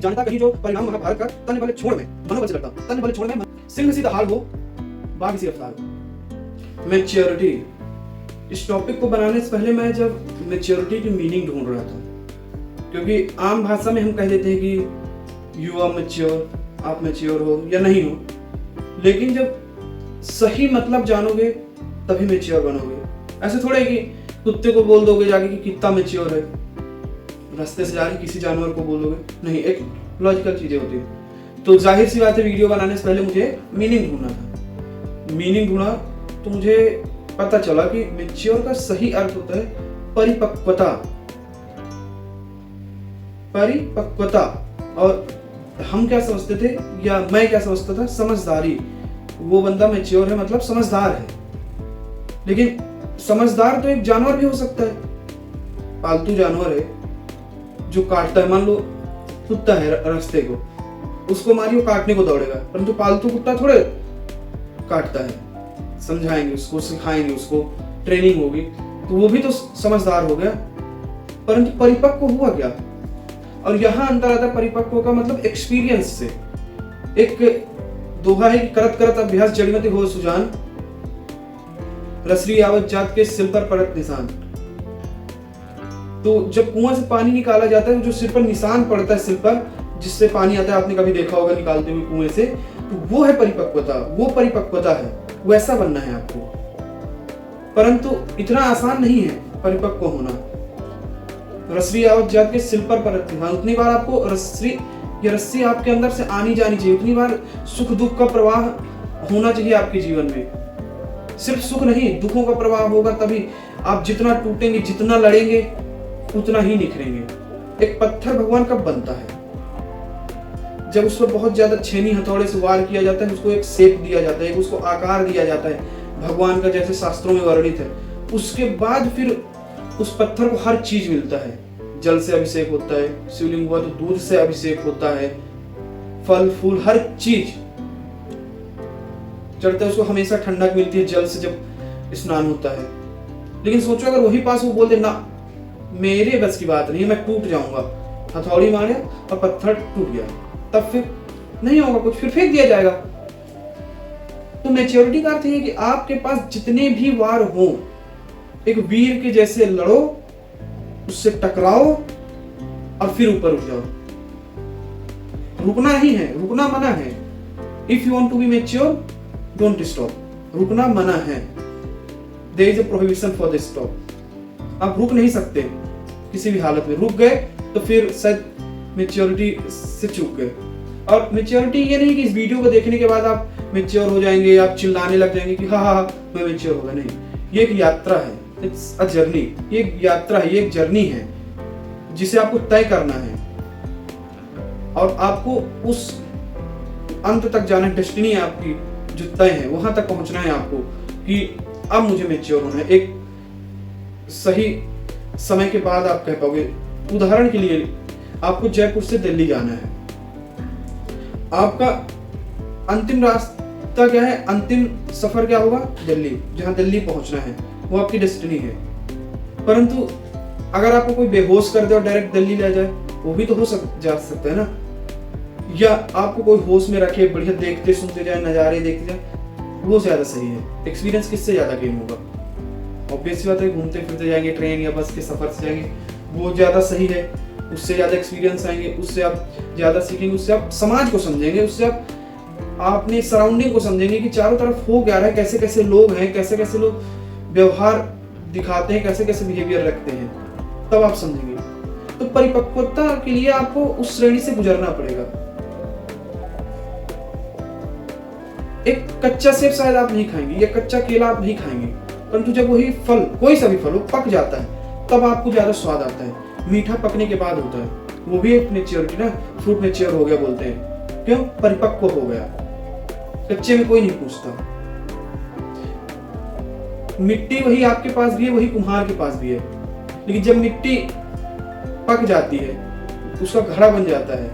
कि जानता कहीं जो परिणाम महाभारत का तन बल छोड़ में मनोबल से लड़ता, तन बल छोड़ में सिंह सी हाल हो बाघ सी रफ्तार हो। मैच्योरिटी, इस टॉपिक को बनाने से पहले मैं जब मैच्योरिटी की मीनिंग ढूंढ रहा था, क्योंकि आम भाषा में हम कह देते हैं कि यू आर मैच्योर, आप मैच्योर हो या नहीं हो, लेकिन जब सही मतलब जानोगे तभी मैच्योर बनोगे। ऐसे थोड़े कि कुत्ते को बोल दोगे जाके कि कितना मैच्योर है, रास्ते से जा रहे किसी जानवर को बोलोगे नहीं, एक लॉजिकल चीजें होती है। तो जाहिर सी बात है वीडियो बनाने से पहले मुझे मीनिंग ढूंढना था। मीनिंग ढूंढा तो मुझे पता चला कि मैच्योर का सही अर्थ होता है परिपक्वता। परिपक्वता, और हम क्या समझते थे या मैं क्या समझता था, समझदारी। वो बंदा मैच्योर है मतलब समझदार है, लेकिन समझदार तो एक जानवर भी हो सकता है, पालतू जानवर है जो काटता है। मान लो कुत्ता है रास्ते को, उसको मारियो काटने को दौड़ेगा, परंतु पालतू कुत्ता थोड़े काटता है। समझाएंगे उसको, सिखाएंगे उसको, ट्रेनिंग होगी तो वो भी तो समझदार हो गया। परंतु परिपक्व हुआ क्या? और यहाँ अंतर आता है परिपक्व का मतलब एक्सपीरियंस से। एक दोहा है कि करत करत अभ्यास जड़ीमति हो सुजान, रसरी आवत जात के सिर पर पड़त निशान। तो जब कुआं से पानी निकाला जाता है, जो सिर पर निशान पड़ता है, सिर पर जिससे पानी आता है, आपने कभी देखा होगा निकालते हुए कुएं से, तो वो है परिपक्वता। वो परिपक्वता है, वैसा बनना है आपको। परंतु इतना आसान नहीं है परिपक्व होना। रसरी आवत जात के सिर पर पड़त निशान, उतनी बार आपको रस्सी आपके अंदर से आनी जानी चाहिए, उतनी बार सुख दुख का प्रवाह होना चाहिए आपके जीवन में। सिर्फ सुख नहीं, दुखों का प्रवाह होगा तभी आप जितना टूटेंगे, जितना लड़ेंगे, उतना ही निखरेंगे। एक पत्थर भगवान कब बनता है? जब उस पर बहुत ज्यादा छेनी हथौड़े से वार किया जाता है, उसको एक शेप दिया जाता है, उसको आकार दिया जाता है भगवान का, जैसे शास्त्रों में वर्णित है। उसके बाद फिर उस पत्थर को हर चीज मिलता है। जल से अभिषेक होता है, शिवलिंग हुआ तो दूध से अभिषेक होता है, फल फूल हर चीज चढ़ता है, उसको हमेशा ठंडक मिलती है जल से जब स्नान होता है। लेकिन सोचो अगर वही पास वो बोल दे ना मेरे बस की बात नहीं, मैं टूट जाऊंगा, हथौड़ी मारे और पत्थर टूट गया, तब फिर नहीं होगा कुछ, फिर फेंक दिया जाएगा। तो मैच्योरिटी का अर्थ है कि आपके पास जितने भी वार हो, एक वीर के जैसे लड़ो, उससे टकराओ और फिर ऊपर उठ जाओ। रुकना ही है, रुकना मना है। If you want to be mature don't stop, रुकना मना है। There is a prohibition for this stop. आप रुक नहीं सकते किसी भी हालत में। रुक गए तो फिर शायद मैच्योरिटी से चूक गए। और मैच्योरिटी ये नहीं कि इस वीडियो को देखने के बाद आप मैच्योर हो जाएंगे, आप चिल्लाने लग जाएंगे कि हाँ हाँ मैं मैच्योर होगा। नहीं, ये एक यात्रा है, इट्स अ जर्नी। ये एक यात्रा है, ये एक जर्नी है जिसे आपको तय करना है और आपको उस अंत तक जाना है। डेस्टिनी आपकी जो तय है, वहां तक पहुंचना है आपको कि अब मुझे मैच्योर होना है। एक सही समय के बाद आप कह पाओगे। उदाहरण के लिए आपको जयपुर से दिल्ली जाना है, आपका अंतिम रास्ता क्या है, अंतिम सफर क्या होगा? दिल्ली, जहां दिल्ली पहुंचना है, वो आपकी डेस्टिनी है। परंतु अगर आपको कोई बेहोश कर दे और डायरेक्ट दिल्ली ले जाए, वो भी तो जा सकता है ना। या आपको कोई होश में रखे, बढ़िया देखते सुनते जाए, नजारे देखते जाए, वो ज्यादा सही है। एक्सपीरियंस किससे ज्यादा गेन होगा? ऑब्वियस बात है, घूमते फिरते जाएंगे, ट्रेन या बस के सफर से जाएंगे, वो ज्यादा सही है। उससे ज्यादा एक्सपीरियंस आएंगे, उससे आप ज्यादा सीखेंगे, उससे आप समाज को समझेंगे, उससे आप अपने सराउंडिंग को समझेंगे कि चारों तरफ हो क्या रहा है, कैसे कैसे लोग हैं, कैसे कैसे लोग व्यवहार दिखाते हैं, कैसे कैसे बिहेवियर रखते हैं, तब आप समझेंगे। तो परिपक्वता के लिए आपको उस श्रेणी से गुजरना पड़ेगा। एक कच्चा सेब शायद आप नहीं खाएंगे, या कच्चा केला आप नहीं खाएंगे, परंतु जब वही फल, कोई सा भी फल हो, पक जाता है, तब आपको ज्यादा स्वाद आता है। मीठा पकने के बाद होता है, वो भी एक मैच्योरिटी ना। फ्रूट मैच्योर हो गया बोलते हैं, क्यों? परिपक्व हो गया। कच्चे में कोई नहीं पूछता। मिट्टी वही आपके पास भी है, वही कुम्हार के पास भी है, लेकिन जब मिट्टी पक जाती है, उसका घड़ा बन जाता है,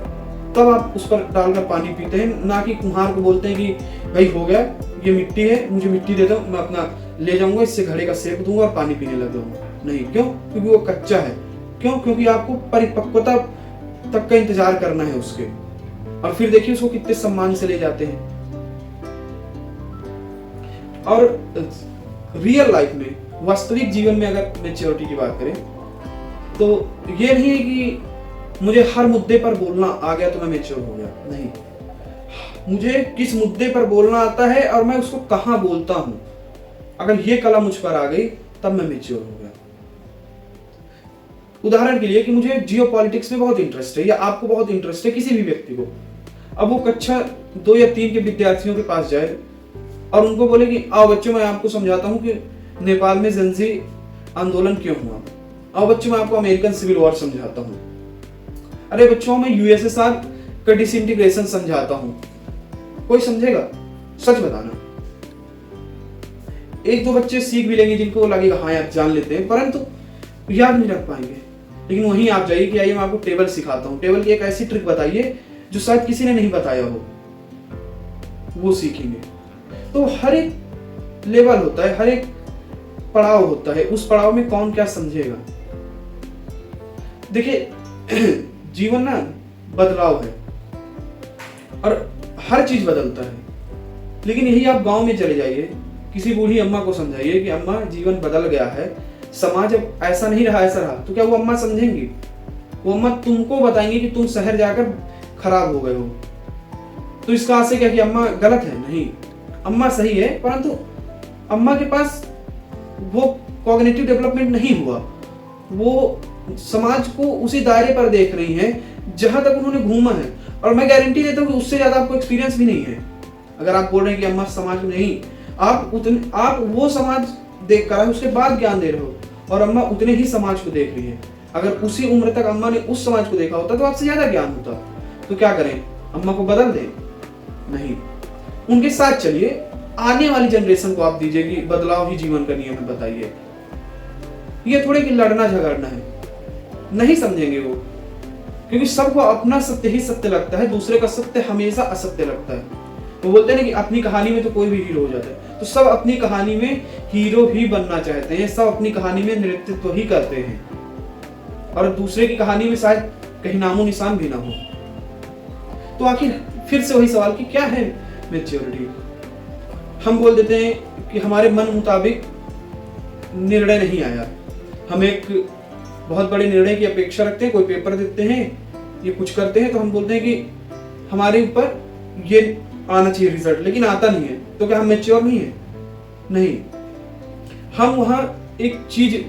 तब आप उस पर डालकर पानी पीते हैं। ना कि कुम्हार को बोलते हैं कि भाई हो गया, ये मिट्टी है, मुझे मिट्टी दे दो, मैं अपना ले जाऊंगा, इससे घड़े का सेक दूंगा और पानी पीने लग जाऊंगा। नहीं, क्यों? क्योंकि वो कच्चा है। क्यों? क्योंकि आपको परिपक्वता तक का इंतजार करना है उसके, और फिर देखिए उसको कितने सम्मान से ले जाते हैं। और रियल लाइफ में, वास्तविक जीवन में अगर मैच्योरिटी की बात करें तो ये नहीं है कि मुझे हर मुद्दे पर बोलना आ गया तो मैं मैच्योर हो गया, नहीं। मुझे किस मुद्दे पर बोलना आता है और मैं उसको कहां बोलता हूं, अगर ये कला मुझ पर आ गई तब मैं मैच्योर हो गया। उदाहरण के लिए कि मुझे जियोपॉलिटिक्स में बहुत इंटरेस्ट है, या आपको बहुत इंटरेस्ट है किसी भी व्यक्ति को, अब वो कक्षा 2 या 3 के विद्यार्थियों के पास जाए और उनको बोले कि आओ बच्चों मैं आपको समझाता हूं कि नेपाल में ज़ेनज़ी आंदोलन क्यों हुआ, आओ बच्चों मैं आपको अमेरिकन सिविल वॉर समझाता हूं, अरे बच्चों मैं यूएसएसआर का डिसइंटीग्रेशन समझाता हूं, कोई समझेगा? सच बताना। 1-2 बच्चे सीख भी लेंगे जिनको लगेगा हाँ यार जान लेते हैं, परंतु याद नहीं रख पाएंगे। लेकिन वहीं आप जाइए कि आइए मैं आपको टेबल सिखाता हूँ, टेबल की एक ऐसी ट्रिक बताइए जो शायद किसी ने नहीं बताया हो, वो सीखेंगे। तो हर एक लेवल होता है, हर एक पड़ाव होता है, उस पड़ाव में कौन क्या समझेगा। देखिए जीवन ना बदलाव है और हर चीज बदलता है, लेकिन यही आप गांव में चले जाइए, किसी बूढ़ी अम्मा को समझाइए कि अम्मा जीवन बदल गया है, समाज अब ऐसा नहीं रहा ऐसा रहा, तो क्या वो अम्मा समझेंगी? वो अम्मा तुमको बताएंगे कि तुम शहर जाकर खराब हो गए हो, तो इसका आशय क्या कि अम्मा गलत है? नहीं, अम्मा सही है, परंतु अम्मा के पास वो कॉग्निटिव डेवलपमेंट नहीं हुआ, वो समाज को उसी दायरे पर देख रही हैं जहां तक उन्होंने घूमा है, और मैं गारंटी देता हूं कि उससे ज्यादा आपको एक्सपीरियंस भी नहीं है। अगर आप बोल रहे हैं कि अम्मा समाज में नहीं, आप वो समाज देख कर उसके बाद ज्ञान दे रहे हो, और अम्मा उतने ही समाज को देख रही है। अगर उसी उम्र तक अम्मा ने उस समाज को देखा होता तो आपसे ज्यादा ज्ञान होता। तो क्या करें, अम्मा को बदल दें? नहीं, उनके साथ चलिए, आने वाली जनरेशन को आप दीजिए कि बदलाव ही जीवन का नियम है, बताइए। ये थोड़े कि लड़ना झगड़ना है, नहीं समझेंगे वो, क्योंकि सबको अपना सत्य ही सत्य लगता है, दूसरे का सत्य हमेशा असत्य लगता है। वो बोलते हैं ना कि अपनी कहानी में तो कोई भी हीरो हो जाता है, तो सब अपनी कहानी में हीरो ही बनना चाहते हैं, सब अपनी कहानी में नेतृत्व ही करते हैं, और दूसरे की कहानी में शायद कहीं नामो निशान भी ना हो। तो आखिर फिर से वही सवाल कि क्या है मैच्योरिटी? हम बोल देते हैं कि हमारे मन मुताबिक निर्णय नहीं आया, हम एक बहुत बड़े निर्णय की अपेक्षा रखते हैं, कोई पेपर देते हैं, ये कुछ करते हैं, तो हम बोलते हैं कि हमारे ऊपर ये आना चाहिए रिजल्ट, लेकिन आता नहीं है, तो क्या हम मैच्योर नहीं है? नहीं, हम वहां एक चीज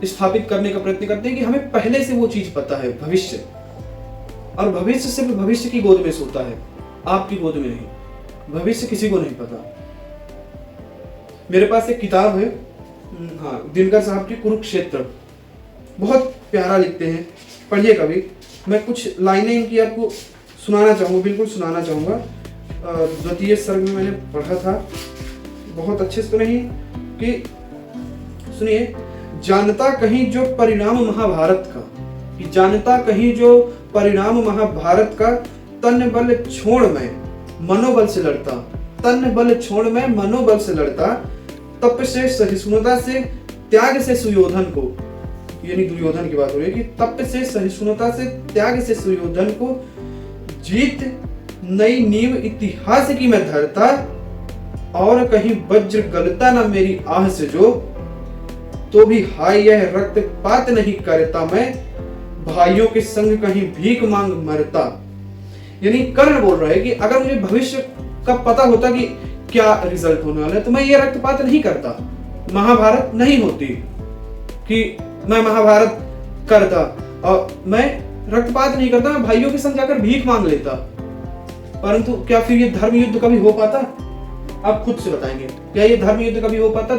स्थापित करने का प्रयत्न करते हैं कि हमें पहले से वो चीज पता है, भविष्य, और भविष्य सिर्फ भविष्य की गोद में सोता है, आपकी गोद में नहीं। भविष्य किसी को नहीं पता। मेरे पास एक किताब है, हाँ, दिनकर साहब की कुरुक्षेत्र, बहुत प्यारा लिखते हैं, पढ़िए कभी। मैं कुछ लाइनें इनकी आपको सुनाना चाहूँगा, बिल्कुल सुनाना चाहूँगा। द्वितीय सर्ग में मैंने पढ़ा था, बहुत अच्छे से तो नहीं कि सुनिए। जानता कहीं जो परिणाम महाभारत का, कि जानता कहीं जो परिणाम महाभारत का, तन बल छोड़ मैं मनोबल से लड़ता, तन बल छोड़ मैं मनोबल से लड़ता, तप से सहिष्णुता से त्याग से सुयोधन को, यानी दुर्योधन की बात हो रही है, कि तप से सहिष्णुता से त्याग से सुयोधन को, जीत नई नींव इतिहास की मैं धरता, और कहीं वज्र गलता न मेरी आह से जो, तो भी हाय यह रक्तपात नहीं करता मैं, भाइयों के संग कहीं भीख मांग मरता। यानी कर्ण बोल रहा है कि अगर मुझे भविष्य का पता होता कि क्या रिजल्ट होने वाला है, तो मैं ये रक्तपात नहीं करता, महाभारत नहीं होती कि मैं महाभारत करता, और मैं रक्तपात नहीं करता, मैं भाइयों के संग जाकर भीख मांग लेता। परंतु क्या फिर ये धर्म युद्ध कभी हो पाता? आप खुद से बताएंगे, क्या ये धर्म युद्ध कभी हो पाता?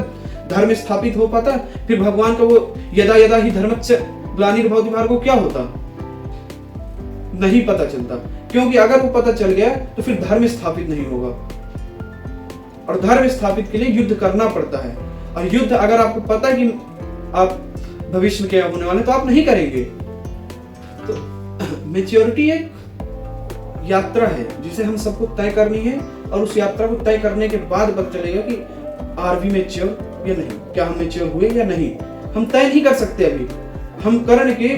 धर्म स्थापित हो पाता? फिर भगवान का वो यदा यदा ही धर्मस्य ग्लानिर्भवति भारत को क्या होता? नहीं पता चलता, क्योंकि अगर वो पता चल गया तो फिर धर्म स्थापित नहीं होगा, और धर्म स्थापित के लिए युद्ध करना पड़ता है। और युद्ध अगर आपको पता है कि आप भविष्य में क्या होने वाले, तो आप नहीं करेंगे। तो मैच्योरिटी एक यात्रा है जिसे हम सबको तय करनी है, और उस यात्रा को तय करने के बाद पता चलेगा कि आर वी मैच्योर या नहीं, क्या हम मैच्योर हुए या नहीं। हम तय नहीं कर सकते अभी, हम कर्ण के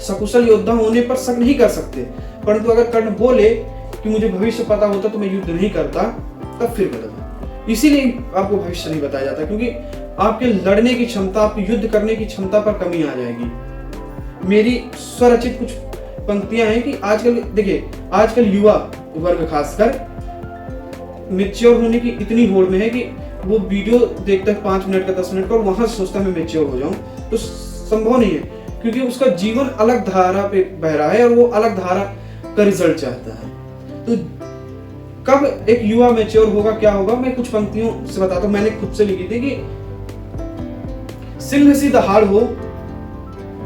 सकुशल योद्धा होने पर शक नहीं कर सकते, परंतु अगर कर्ण बोले कि मुझे भविष्य पता होता तो मैं युद्ध नहीं करता, तब फिर गलत है। इसीलिए आपको भविष्य नहीं बताया जाता, क्योंकि आपके लड़ने की क्षमता, आपकी युद्ध करने की क्षमता पर कमी आ जाएगी। मेरी स्वरचित कुछ पंक्तियां हैं कि आजकल देखिए, आजकल युवा वर्ग खासकर मैच्योर होने की इतनी होड़ में है कि वो वीडियो देखता है 5 मिनट का, 10 मिनट का, और वहां सोचता है मैं मैच्योर हो जाऊं, तो संभव नहीं है, क्योंकि उसका जीवन अलग धारा पे बह रहा है और वो अलग धारा का रिजल्ट चाहता है। तो कब एक युवा मैच्योर होगा, क्या होगा, मैं कुछ पंक्तियों से बताता हूं। मैंने खुद से लिखी थी कि सिंह सी दहाड़ हो,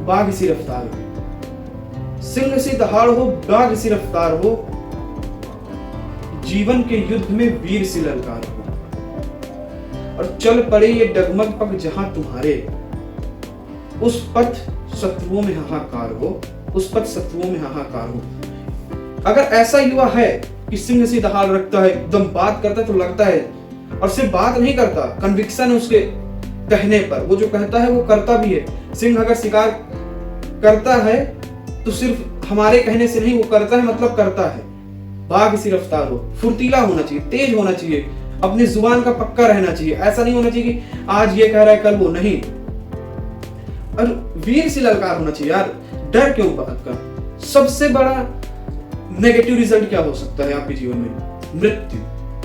बाघ सी रफ्तार हो, सिंह सी दहाड़ हो, बाघ सी रफ्तार हो, जीवन के युद्ध में वीर सी ललकार हो, और चल पड़े ये डगमग पग जहां तुम्हारे, उस पथ शत्रुओं में हाहाकार हो, उस पथ शत्रुओं में हाहाकार हो। अगर ऐसा युवा है कि सिंह सी दहाड़ रखता है, एकदम बात करता है तो लगता है, और सिर्फ बात नहीं करता, कन्विक्शन है उसके कहने पर, वो जो कहता है वो करता भी है। सिंह अगर शिकार करता है तो सिर्फ हमारे कहने से नहीं, वो करता है मतलब करता है। बाघ सी रफ्तार हो, फुर्तीला होना चाहिए, तेज होना चाहिए, अपनी जुबान का पक्का रहना चाहिए। ऐसा नहीं होना चाहिए कि आज ये कह रहा है कल वो नहीं। और वीर सी ललकार होना चाहिए यार, डर क्यों बात का। सबसे बड़ा नेगेटिव रिजल्ट क्या हो सकता है आपके जीवन में? मृत्यु।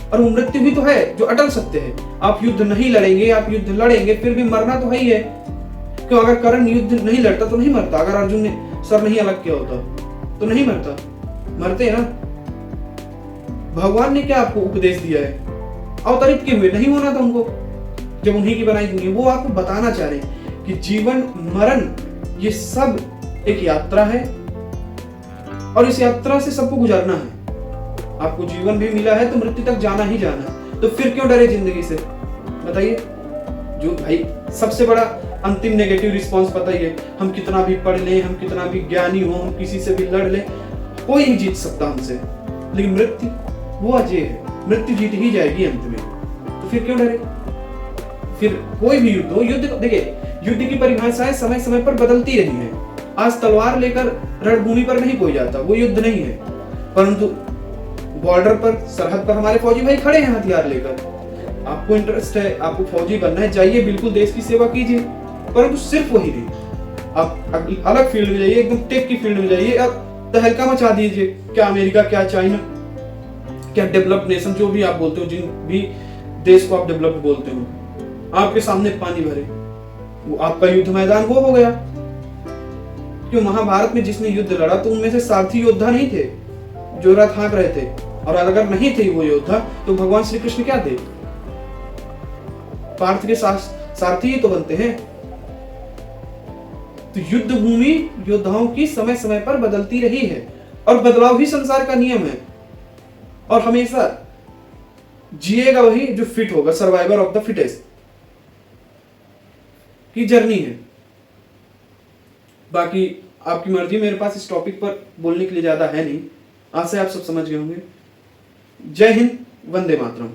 और वो मृत्यु भी तो है जो अटल सत्य है। आप युद्ध नहीं लड़ेंगे, आप युद्ध लड़ेंगे, फिर भी मरना तो है ही है। क्यों? अगर कर्ण युद्ध नहीं लड़ता तो नहीं मरता, अगर अर्जुन ने सर नहीं अलग किया होता तो नहीं मरता, मरते हैं ना। भगवान ने क्या आपको उपदेश दिया है? अवतरित किए हुए नहीं होना था उनको, जब उन्हीं की बनाई दुनिया। वो आपको बताना चाह रहे हैं कि जीवन मरण ये सब एक यात्रा है, और इस यात्रा से सबको गुजरना है। आपको जीवन भी मिला है तो मृत्यु तक जाना ही जाना है, तो फिर क्यों डरे जिंदगी से? बताइए। जो भाई सबसे बड़ा अंतिम नेगेटिव रिस्पॉन्स पता ही है, हम कितना भी पढ़ लें, हम कितना भी ज्ञानी हो, हम किसी से भी लड़ लें, कोई नहीं जीत सकता हमसे। लेकिन मृत्यु वो अजय है, मृत्यु जीत ही जाएगी अंत में, तो फिर क्यों डरे? फिर कोई भी युद्ध हो, युद्ध देखिए, युद्ध की परिभाषाएं समय समय पर बदलती रही है। आज तलवार लेकर रणभूमि पर नहीं कोई जाता, वो युद्ध नहीं है, परंतु बॉर्डर पर, सरहद पर हमारे फौजी भाई खड़े हैं हथियार लेकर। आपको इंटरेस्ट है, आपको फौजी बनना है, जाइए, बिल्कुल देश की सेवा कीजिए, परंतु सिर्फ वही नहीं, आप अलग फील्ड में जाइए, एकदम टेक की फील्ड में जाइए, आप तहलका मचा दीजिए। क्या अमेरिका, क्या चाइना, क्या डेवलप्ड नेशन, जो भी आप बोलते हो, जिन भी देश को आप डेवलप्ड बोलते हो, आपके सामने पानी भरे, वो आपका युद्ध मैदान वो हो गया। क्यों? महाभारत में जिसने युद्ध लड़ा तो उनमें से सारथी योद्धा नहीं थे जो रथ हाँक रहे थे, और अगर नहीं थे वो योद्धा तो भगवान श्री कृष्ण क्या थे? पार्थ के सारथी ही तो बनते हैं। तो युद्ध भूमि योद्धाओं की समय समय पर बदलती रही है, और बदलाव ही संसार का नियम है, और हमेशा जिएगा वही जो फिट होगा। सर्वाइवर ऑफ द फिटेस्ट की जर्नी है। बाकी आपकी मर्जी, मेरे पास इस टॉपिक पर बोलने के लिए ज्यादा है नहीं। आज से आप सब समझ गए होंगे। जय हिंद, वंदे मातरम।